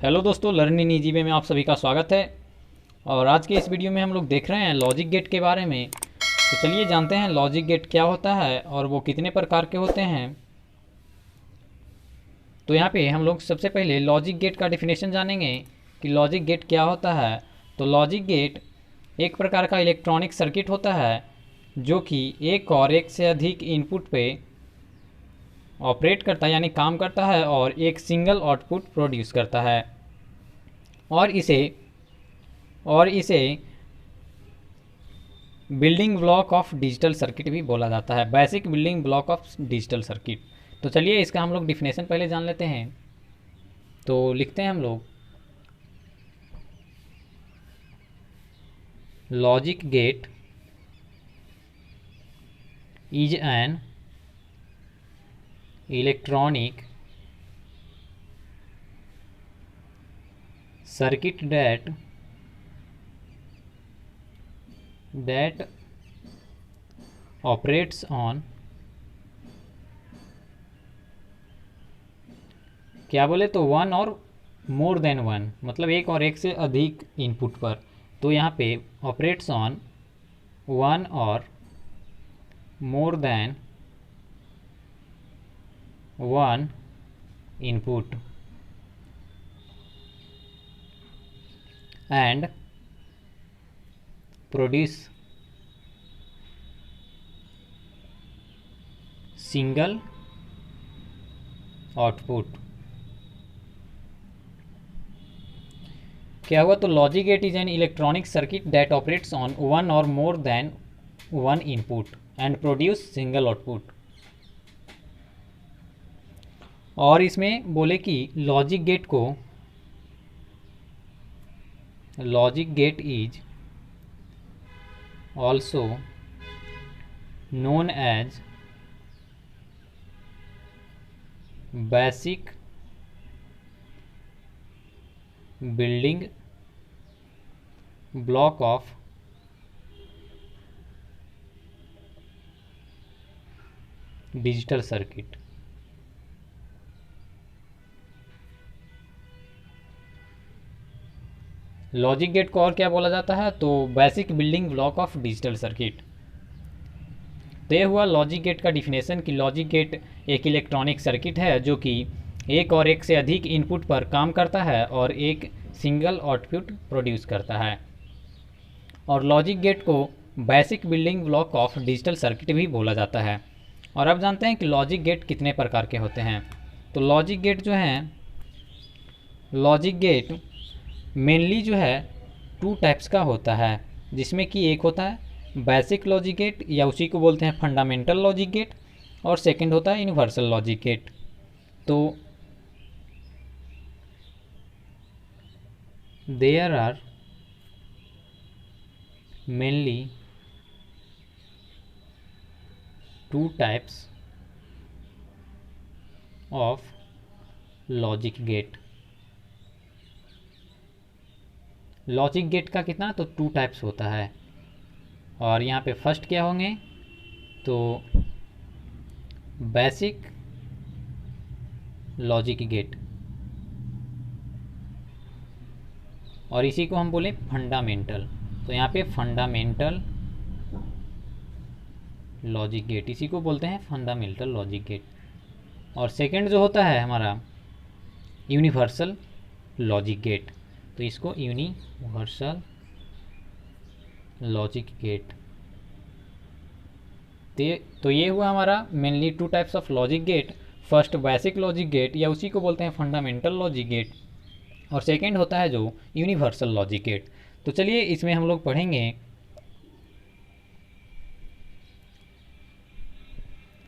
Hello दोस्तों, learning easy way में आप सभी का स्वागत है। और आज के इस वीडियो में हम लोग देख रहे हैं लॉजिक गेट के बारे में। तो चलिए जानते हैं लॉजिक गेट क्या होता है और वो कितने प्रकार के होते हैं। तो यहाँ पे हम लोग सबसे पहले लॉजिक गेट का डेफिनेशन जानेंगे कि लॉजिक गेट क्या होता है। तो लॉजिक गेट एक प्रकार का इलेक्ट्रॉनिक सर्किट होता है जो कि एक से अधिक इनपुट पे ऑपरेट करता है, यानी काम करता है, और एक सिंगल आउटपुट प्रोड्यूस करता है। और इसे building block of digital circuit भी बोला जाता है, basic building block of digital circuit. तो चलिए इसका हम लोग डिफिनेशन पहले जान लेते हैं। तो लिखते हैं हम लोग, logic gate is an electronic circuit that operates on, क्या बोले तो one or more than one, मतलब एक और एक से अधिक इनपुट पर। तो यहाँ पे operates on one or more than one input and produce single output। क्या हुआ? तो logic gate is an electronic circuit that operates on one or more than one input and produce single output. और इसमें बोले कि logic gate is also known as basic building block of digital circuit। Logic gate को और क्या बोला जाता है? तो basic building block of digital circuit. तो ये हुआ लॉजिक गेट का डिफिनेशन कि लॉजिक गेट एक इलेक्ट्रॉनिक सर्किट है जो कि एक और एक से अधिक इनपुट पर काम करता है और एक सिंगल आउटपुट प्रोड्यूस करता है। और लॉजिक गेट को basic building block of digital circuit भी बोला जाता है। और अब जानते हैं कि लॉजिक गेट कितने प्रकार के होते हैं। तो लॉजिक गेट जो हैं, लॉजिक गेट मेनली जो है टू टाइप्स का होता है, जिसमें कि एक होता है बेसिक लॉजिक गेट या उसी को बोलते हैं फंडामेंटल लॉजिक गेट, और सेकंड होता है यूनिवर्सल लॉजिक गेट। तो there are mainly two types of logic gate. Logic gate का कितना? तो टू टाइप्स होता है। और यहाँ पे फर्स्ट क्या होंगे? तो बेसिक लॉजिक गेट, और इसी को हम बोले फंडामेंटल। तो यहाँ पे फंडामेंटल लॉजिक गेट, इसी को बोलते हैं फंडामेंटल लॉजिक गेट। और सेकंड जो होता है हमारा यूनिवर्सल लॉजिक गेट, तो इसको यूनिवर्सल लॉजिक गेट। तो ये हुआ हमारा mainly two types of logic gate. First basic logic gate या उसी को बोलते हैं फंडामेंटल लॉजिक गेट, और सेकंड होता है जो यूनिवर्सल लॉजिक गेट। तो चलिए इसमें हम लोग पढ़ेंगे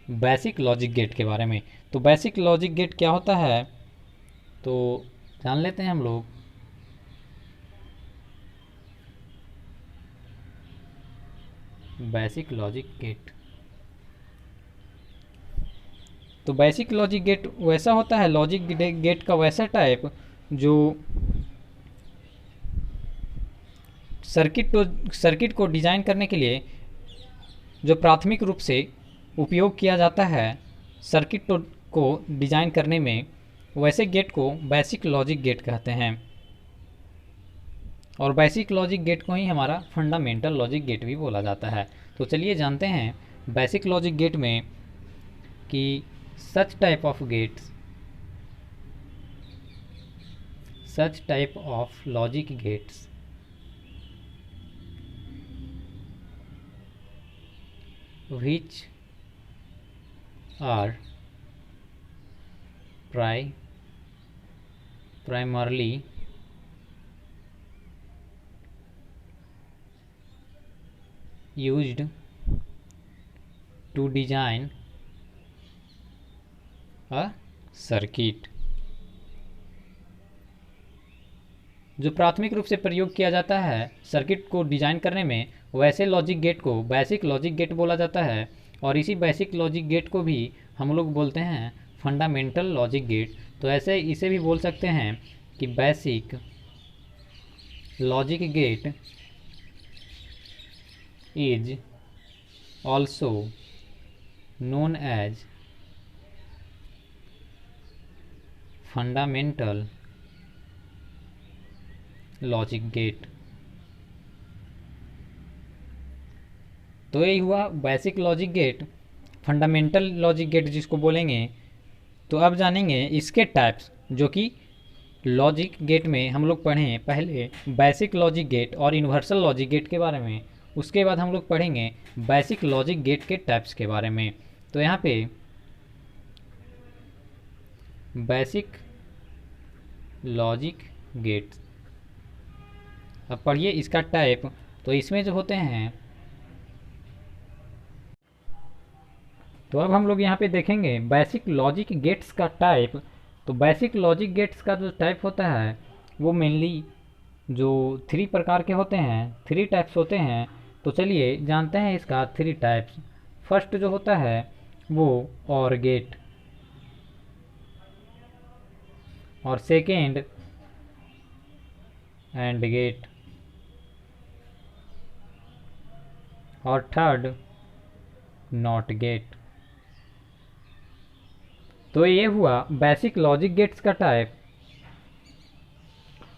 बेसिक लॉजिक गेट के बारे में। तो बेसिक लॉजिक गेट क्या होता है तो जान लेते हैं हम लोग। बेसिक लॉजिक गेट, तो बेसिक लॉजिक गेट वैसा होता है, लॉजिक गेट का वैसा टाइप जो सर्किट को डिज़ाइन करने के लिए जो प्राथमिक रूप से उपयोग किया जाता है सर्किट को डिज़ाइन करने में, वैसे गेट को बेसिक लॉजिक गेट कहते हैं, और बेसिक लॉजिक गेट को ही हमारा फंडामेंटल लॉजिक गेट भी बोला जाता है। तो चलिए जानते हैं बेसिक लॉजिक गेट में कि such type of logic gates which are primarily used to design a circuit। जो प्राथमिक रूप से प्रयोग किया जाता है सर्किट को डिजाइन करने में, वैसे लॉजिक गेट को बेसिक लॉजिक गेट बोला जाता है, और इसी बेसिक लॉजिक गेट को भी हम लोग बोलते हैं फंडामेंटल लॉजिक गेट। तो ऐसे इसे भी बोल सकते हैं कि basic logic gate is also known as fundamental logic gate. तो यही हुआ basic logic gate, fundamental logic gate जिसको बोलेंगे। तो अब जानेंगे इसके टाइप्स, जो कि लॉजिक गेट में हम लोग पढ़ें पहले बेसिक लॉजिक गेट और यूनिवर्सल लॉजिक गेट के बारे में, उसके बाद हम लोग पढ़ेंगे बेसिक लॉजिक गेट के टाइप्स के बारे में। तो यहाँ पे बेसिक लॉजिक गेट, अब पढ़िए इसका टाइप। तो इसमें जो होते हैं, तो अब हम लोग यहाँ पे देखेंगे बेसिक लॉजिक गेट्स का टाइप। तो बेसिक लॉजिक गेट्स का जो टाइप होता है वो मेनली जो 3 प्रकार के होते हैं, 3 टाइप्स होते हैं। तो चलिए जानते हैं इसका 3 टाइप्स। फर्स्ट जो होता है वो और गेट, और सेकेंड एंड गेट, और थर्ड नॉट गेट। तो ये हुआ बेसिक लॉजिक गेट्स का टाइप,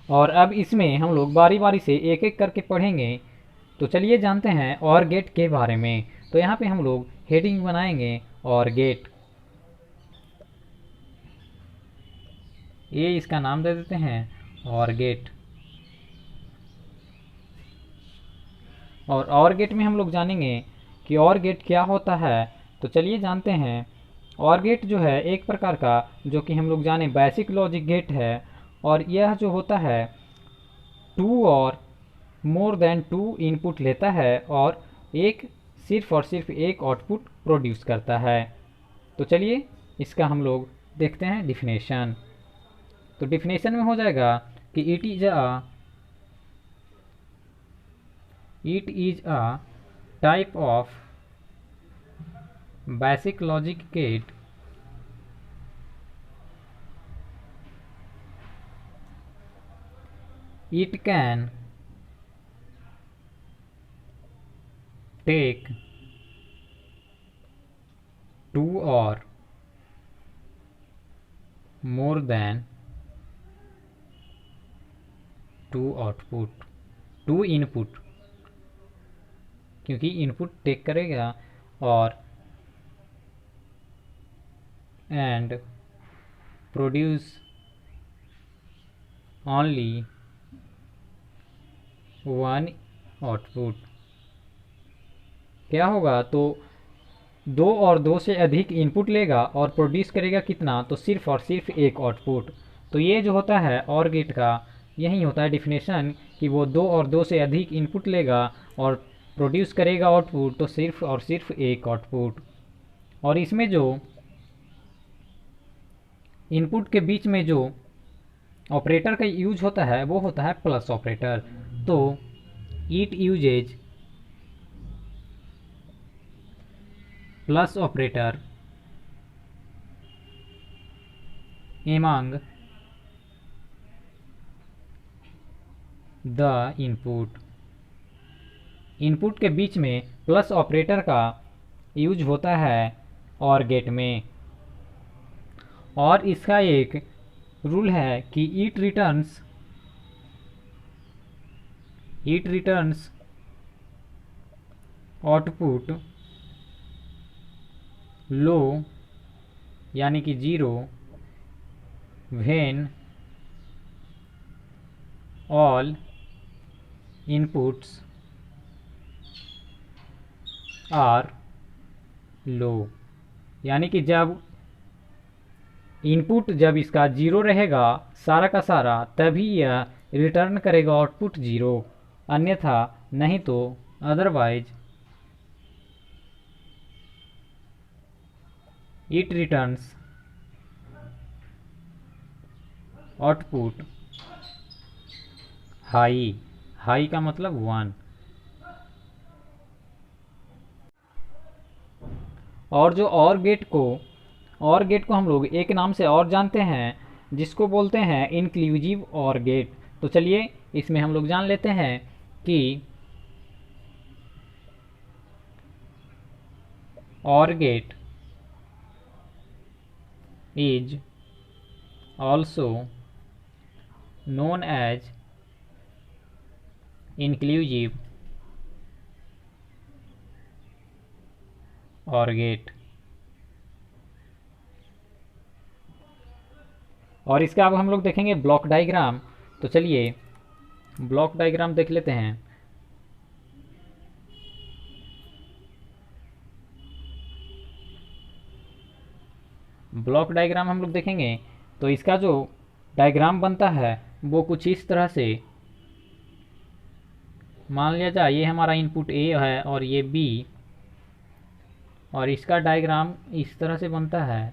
और अब इसमें हम लोग बारी बारी से एक एक करके पढ़ेंगे। तो चलिए जानते हैं और गेट के बारे में। तो यहाँ पे हम लोग हेडिंग बनाएंगे और गेट, ये इसका नाम दे देते हैं और गेट। और गेट में हम लोग जानेंगे कि और गेट क्या होता है। तो चलिए जानते हैं। और गेट जो है एक प्रकार का, जो कि हम लोग जाने बेसिक लॉजिक गेट है, और यह जो होता है 2 और मोर देन 2 इनपुट लेता है और सिर्फ और सिर्फ एक आउटपुट प्रोड्यूस करता है। तो चलिए इसका हम लोग देखते हैं डिफिनेशन। तो डिफिनेशन में हो जाएगा कि it is a type of basic logic gate it can take 2 or more than 2 input, क्योंकि इनपुट टेक करेगा, और एंड प्रोड्यूस ओनली 1 आउटपुट। क्या होगा, तो 2 और 2 से अधिक इनपुट लेगा और प्रोड्यूस करेगा कितना, तो सिर्फ और सिर्फ एक आउटपुट। तो ये जो होता है और गेट का यही होता है डिफिनेशन, कि वो 2 और 2 से अधिक इनपुट लेगा और प्रोड्यूस करेगा आउटपुट, तो सिर्फ और सिर्फ एक आउटपुट। और इसमें जो इनपुट के बीच में जो ऑपरेटर का यूज होता है वो होता है प्लस ऑपरेटर। तो it uses plus operator among the input के बीच में प्लस ऑपरेटर का यूज होता है और गेट में। और इसका एक रूल है कि इट रिटर्न्स आउटपुट लो यानी कि 0 व्हेन ऑल इनपुट्स आर लो, यानी कि जब इनपुट जब इसका 0 रहेगा सारा का सारा, तभी यह रिटर्न करेगा आउटपुट 0, अन्यथा नहीं तो otherwise it returns output high. High का मतलब 1। और जो और गेट को हम लोग एक नाम से और जानते हैं, जिसको बोलते हैं इंक्लूसिव और गेट। तो चलिए इसमें हम लोग जान लेते हैं कि OR gate is also known as inclusive OR gate. और इसका अब हम लोग देखेंगे ब्लॉक डायग्राम। तो चलिए ब्लॉक डायग्राम देख लेते हैं। ब्लॉक डायग्राम हम लोग देखेंगे तो इसका जो डायग्राम बनता है वो कुछ इस तरह से, मान लिया जाए ये हमारा इनपुट ए है और ये बी, और इसका डायग्राम इस तरह से बनता है।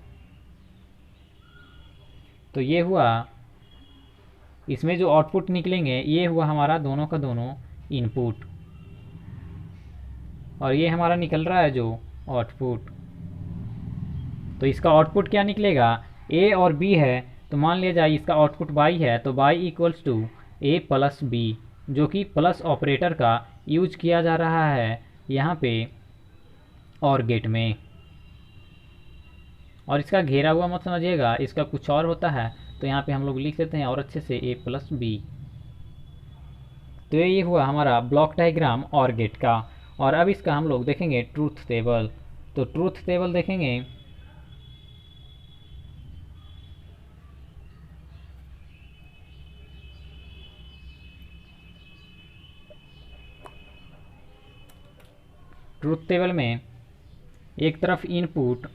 तो ये हुआ, इसमें जो आउटपुट निकलेंगे ये हुआ हमारा दोनों का दोनों इनपुट, और ये हमारा निकल रहा है जो आउटपुट। तो इसका आउटपुट क्या निकलेगा, ए और बी है, तो मान लिया जाए इसका आउटपुट बाई है, तो Y equals to A plus B, जो कि प्लस ऑपरेटर का यूज किया जा रहा है यहाँ पे और गेट में। और इसका घेरा हुआ मत समझिएगा, इसका कुछ और होता है, तो यहाँ पे हम लोग लिख लेते हैं और अच्छे से ए प्लस बी। तो ये हुआ हमारा ब्लॉक डायग्राम और गेट का। और अब इसका हम लोग देखेंगे ट्रूथ टेबल। तो ट्रूथ टेबल देखेंगे, ट्रूथ टेबल में एक तरफ इनपुट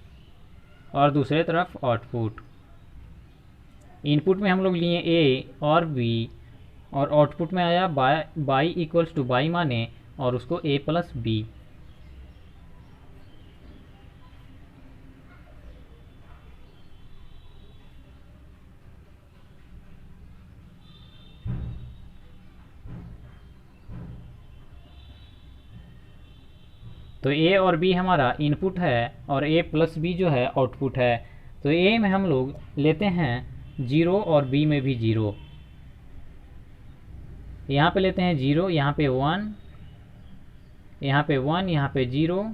और दूसरे तरफ आउटपुट। इनपुट में हम लोग लिए ए और बी, और आउटपुट में आया बाई इक्वल्स टू बाई माने और उसको ए प्लस बी। तो ए और बी हमारा इनपुट है और ए प्लस बी जो है आउटपुट है। तो ए में हम लोग लेते हैं 0 और बी में भी 0। यहाँ पे लेते हैं 0, यहाँ पे 1, यहाँ पे 1, यहाँ पे 0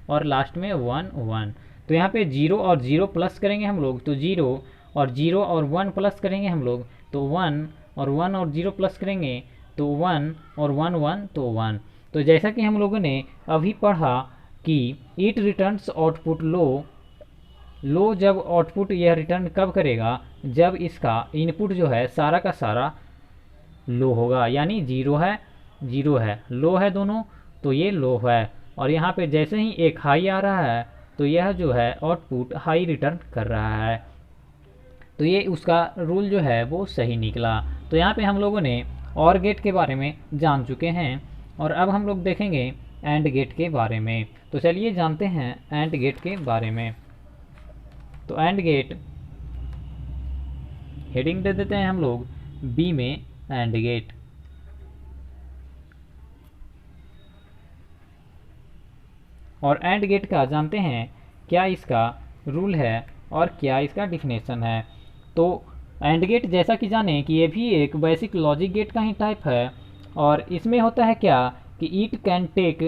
और लास्ट में 1 1। तो यहाँ पे 0 और 0 प्लस करेंगे हम लोग तो 0, और 0 और 1 प्लस करेंगे हम लोग तो 1, और 1 और 0 प्लस करेंगे तो 1, और 1 1 तो 1। तो जैसा कि हम लोगों ने अभी पढ़ा कि इट रिटर्न्स आउटपुट लो जब आउटपुट यह रिटर्न कब करेगा, जब इसका इनपुट जो है सारा का सारा लो होगा, यानी 0 है लो है दोनों, तो ये लो है। और यहाँ पे जैसे ही एक हाई आ रहा है तो यह जो है आउटपुट हाई रिटर्न कर रहा है। तो ये उसका रूल जो है वो सही निकला। तो यहाँ पे हम लोगों ने और गेट के बारे में जान चुके हैं, और अब हम लोग देखेंगे एंड गेट के बारे में। तो चलिए जानते हैं एंड गेट के बारे में। तो एंड गेट हेडिंग दे देते हैं हम लोग बी में एंड गेट। और एंड गेट का जानते हैं क्या इसका रूल है और क्या इसका डिफिनेशन है। तो एंड गेट जैसा कि जाने कि ये भी एक बेसिक लॉजिक गेट का ही टाइप है, और इसमें होता है क्या कि इट कैन टेक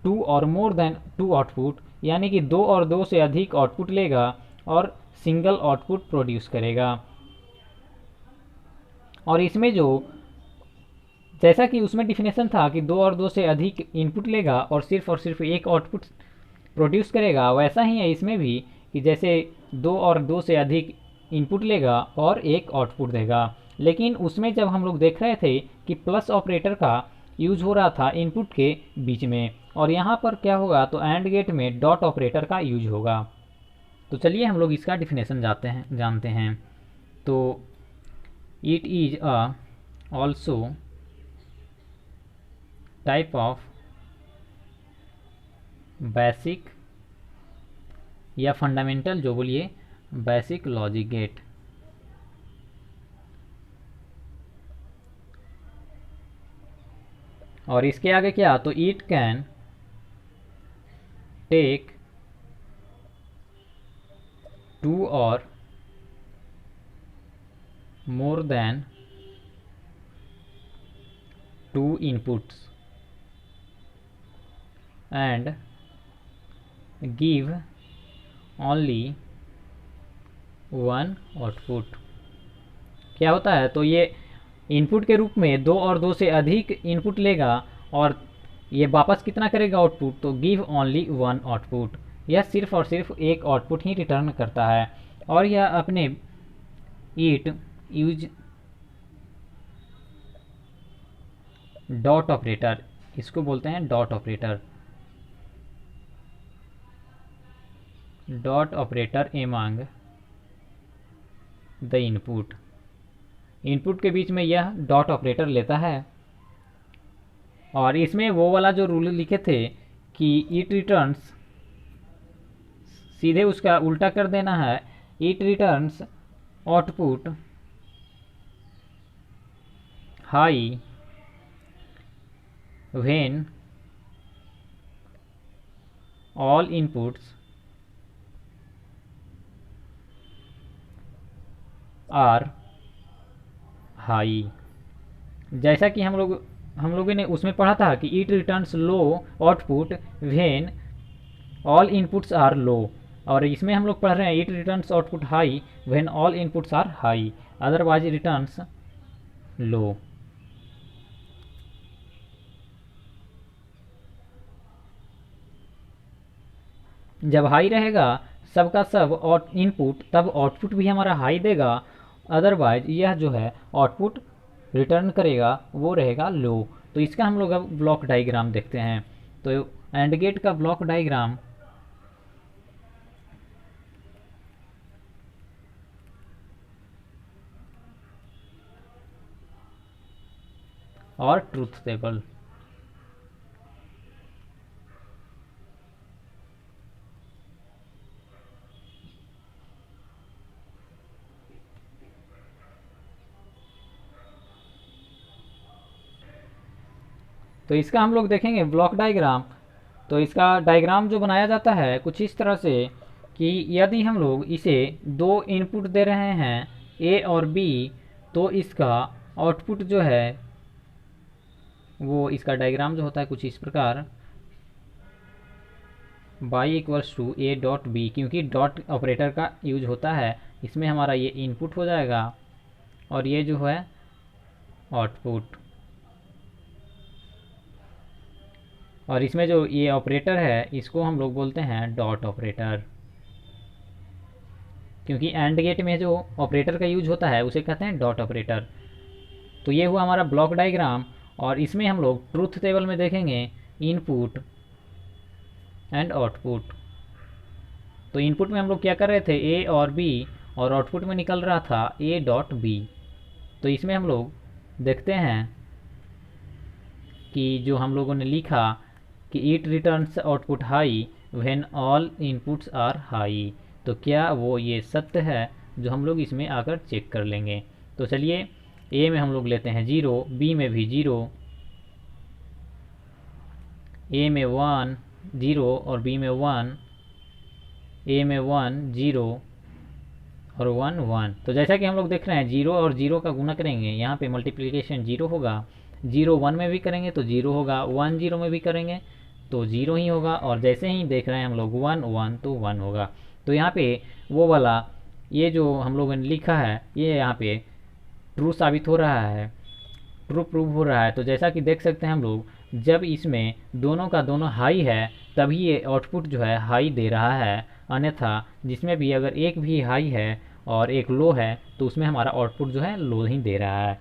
2 और मोर देन 2 आउटपुट, यानी कि 2 और 2 से अधिक आउटपुट लेगा और सिंगल आउटपुट प्रोड्यूस करेगा। और इसमें जो जैसा कि उसमें डिफिनेशन था कि 2 और 2 से अधिक इनपुट लेगा और सिर्फ एक आउटपुट प्रोड्यूस करेगा, वैसा ही है इसमें भी कि जैसे 2 और 2 से अधिक इनपुट लेगा और एक आउटपुट देगा। लेकिन उसमें जब हम लोग देख रहे थे कि प्लस ऑपरेटर का यूज हो रहा था इनपुट के बीच में, और यहाँ पर क्या होगा तो एंड गेट में डॉट ऑपरेटर का यूज होगा। तो चलिए हम लोग इसका डिफिनेशन जानते हैं। तो it is a also type of basic या फंडामेंटल, जो बोलिए, बेसिक लॉजिक गेट। और इसके आगे क्या, तो इट कैन टेक 2 और more then 2 inputs and give only 1 output. क्या होता है, तो ये इनपुट के रूप में 2 और 2 से अधिक इनपुट लेगा और ये वापस कितना करेगा आउटपुट, तो गिव ओनली 1 आउटपुट। यह सिर्फ और सिर्फ एक आउटपुट ही रिटर्न करता है। और यह अपने इट यूज डॉट ऑपरेटर, इसको बोलते हैं dot operator, dot operator among the input. Input के बीच में यह डॉट ऑपरेटर लेता है। और इसमें वो वाला जो रूल लिखे थे कि इट रिटर्न्स, सीधे उसका उल्टा कर देना है, it returns output high when all inputs are high. जैसा कि हम लोगों ने उसमें पढ़ा था कि it returns low output when all inputs are low, और इसमें हम लोग पढ़ रहे हैं it returns output high when all inputs are high, otherwise returns low. जब हाई रहेगा सबका सब और इनपुट, तब आउटपुट भी हमारा हाई देगा, अदरवाइज यह जो है आउटपुट रिटर्न करेगा वो रहेगा लो। तो इसका हम लोग अब ब्लॉक डायग्राम देखते हैं। तो एंड गेट का ब्लॉक डायग्राम और ट्रूथ टेबल। तो इसका हम लोग देखेंगे ब्लॉक डायग्राम। तो इसका डायग्राम जो बनाया जाता है कुछ इस तरह से कि यदि हम लोग इसे 2 इनपुट दे रहे हैं ए और बी, तो इसका आउटपुट जो है वो, इसका डायग्राम जो होता है कुछ इस प्रकार, y equals to A dot B, क्योंकि डॉट ऑपरेटर का यूज होता है इसमें, हमारा ये इनपुट हो जाएगा और ये जो है आउटपुट। और इसमें जो ये ऑपरेटर है इसको हम लोग बोलते हैं डॉट ऑपरेटर, क्योंकि एंड गेट में जो ऑपरेटर का यूज होता है उसे कहते हैं डॉट ऑपरेटर। तो ये हुआ हमारा ब्लॉक डायग्राम। और इसमें हम लोग ट्रूथ टेबल में देखेंगे इनपुट एंड आउटपुट। तो इनपुट में हम लोग क्या कर रहे थे, ए और बी, और आउटपुट में निकल रहा था ए डॉट बी। तो इसमें हम लोग देखते हैं कि जो हम लोगों ने लिखा कि it returns output high when all inputs are high, तो क्या वो ये सत्य है, जो हम लोग इसमें आकर चेक कर लेंगे। तो चलिए, ए में हम लोग लेते हैं 0, बी में भी 0, ए में 1 0 और बी में 1, ए में 1 0 और 1 1। तो जैसा कि हम लोग देख रहे हैं 0 और 0 का गुना करेंगे, यहाँ पे मल्टीप्लिकेशन 0 होगा, 0 1 में भी करेंगे तो 0 होगा, 1 0 में भी करेंगे तो 0 ही होगा, और जैसे ही देख रहे हैं हम लोग 1 1 तो 1 होगा। तो यहाँ पे वो वाला ये जो हम लोगों ने लिखा है ये यहाँ पे ट्रू साबित हो रहा है, ट्रू प्रूव हो रहा है। तो जैसा कि देख सकते हैं हम लोग, जब इसमें दोनों का दोनों हाई है तभी ये आउटपुट जो है हाई दे रहा है, अन्यथा जिसमें भी अगर एक भी हाई है और एक लो है तो उसमें हमारा आउटपुट जो है लो ही दे रहा है।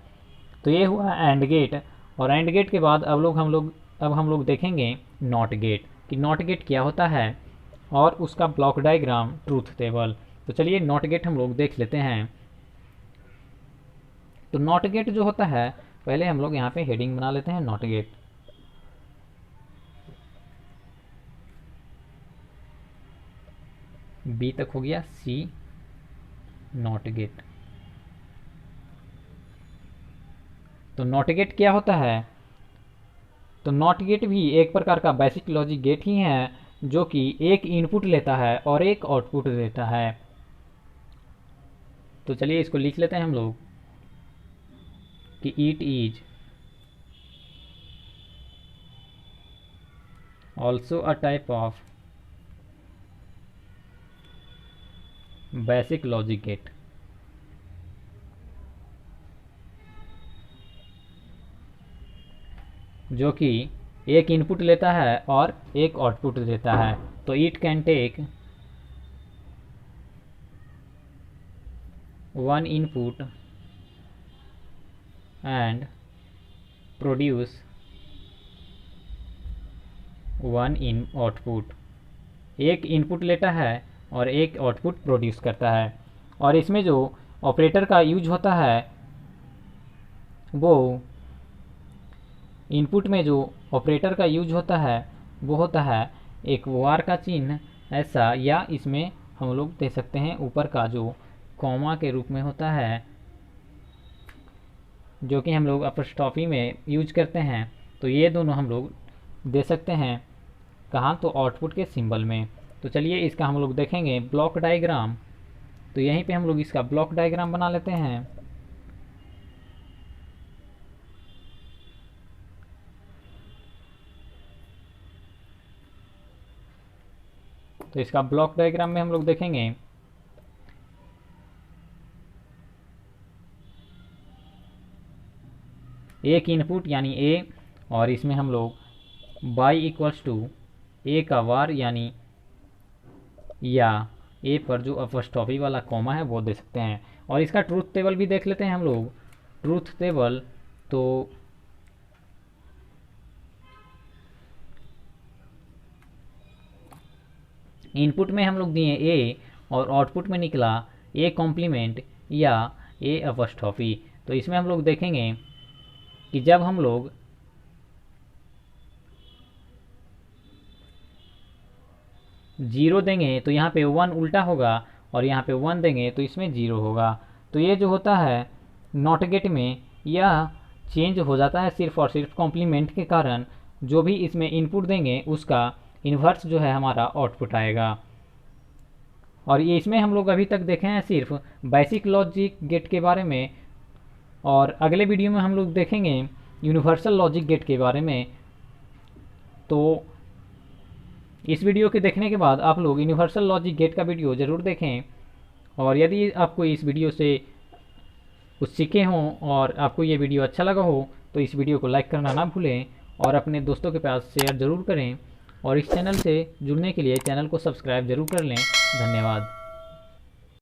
तो ये हुआ एंड गेट। और एंड गेट के बाद अब हम लोग देखेंगे नॉट गेट, कि नॉट गेट क्या होता है और उसका ब्लॉक डायग्राम, ट्रूथ टेबल। तो चलिए नॉट गेट हम लोग देख लेते हैं। तो नॉट गेट जो होता है, पहले हम लोग यहाँ पे हेडिंग बना लेते हैं नॉट गेट। बी तक हो गया, सी नॉट गेट। तो नॉट गेट क्या होता है? तो नॉट गेट भी एक प्रकार का बेसिक लॉजिक गेट ही है, जो कि एक इनपुट लेता है और एक आउटपुट देता है। तो चलिए इसको लिख लेते हैं हम लोग कि it is also a type of basic logic gate. जो कि एक इनपुट लेता है और एक आउटपुट देता है। तो it can take one input and produce one in output. एक इनपुट लेता है और एक आउटपुट प्रोड्यूस करता है। और इसमें जो ऑपरेटर का यूज होता है, वो इनपुट में जो ऑपरेटर का यूज होता है वो होता है एक वार का चिन्ह ऐसा, या इसमें हम लोग दे सकते हैं ऊपर का जो कॉमा के रूप में होता है, जो कि हम लोग अपस्ट्रॉफी में यूज करते हैं। तो ये दोनों हम लोग दे सकते हैं कहाँ? तो आउटपुट के सिंबल में। तो चलिए इसका हम लोग देखेंगे ब्लॉक डायग्राम। तो यहीं पे हम लोग इसका ब्लॉक डायग्राम बना लेते हैं। तो इसका ब्लॉक डायग्राम में हम लोग देखेंगे एक इनपुट यानी ए, और इसमें हम लोग बाई इक्वल्स टू ए का वार यानी, या ए पर जो अपस्ट्रॉफी वाला कॉमा है वो दे सकते हैं। और इसका ट्रूथ टेबल भी देख लेते हैं हम लोग। ट्रूथ टेबल तो इनपुट में हम लोग दिए ए और आउटपुट में निकला ए कॉम्प्लीमेंट या ए अपस्ट्रॉफी। तो इसमें हम लोग देखेंगे कि जब हम लोग जीरो देंगे तो यहाँ पे वन उल्टा होगा, और यहाँ पे वन देंगे तो इसमें जीरो होगा। तो ये जो होता है नॉट गेट में, यह चेंज हो जाता है सिर्फ और सिर्फ कॉम्प्लीमेंट के कारण। जो भी इसमें इनपुट देंगे उसका इन्वर्स जो है हमारा आउटपुट आएगा। और ये इसमें हम लोग अभी तक देखे हैं सिर्फ बेसिक लॉजिक गेट के बारे में, और अगले वीडियो में हम लोग देखेंगे यूनिवर्सल लॉजिक गेट के बारे में। तो इस वीडियो के देखने के बाद आप लोग यूनिवर्सल लॉजिक गेट का वीडियो ज़रूर देखें। और यदि आपको इस वीडियो से कुछ सीखे हों और आपको ये वीडियो अच्छा लगा हो तो इस वीडियो को लाइक करना ना भूलें और अपने दोस्तों के पास शेयर ज़रूर करें। और इस चैनल से जुड़ने के लिए चैनल को सब्सक्राइब ज़रूर कर लें। धन्यवाद।